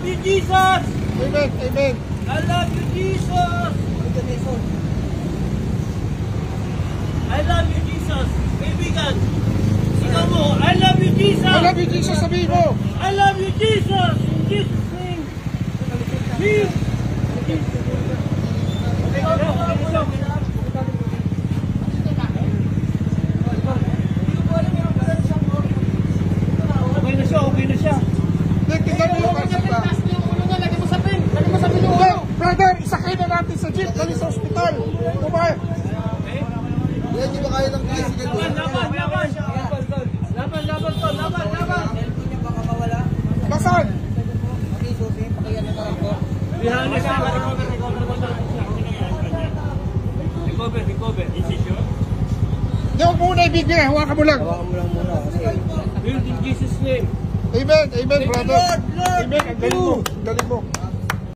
you, Jesus! Amen, amen. I love you, Jesus! I love you, Jesus! Kaibigan, sigaw mo, I love you, Jesus! I love you, Jesus, sabihin mo. I love you, Jesus! In Jesus' name! Please! Okay na siya, okay na siya. Tingnan mo yung kasita. Brother, isakay na natin sa jeep. Dali sa ospital. Kumay. Yan, di ba kaya ng tricycle? Laban! Nasaan? Recover. Is it sure? Di huwag muna ibigay. Hawakan mo lang. Hawakan mo lang muna kasi... Build in Jesus' name. Amen, amen, brother. Lord, Amen, ang galing mo. Galing mo.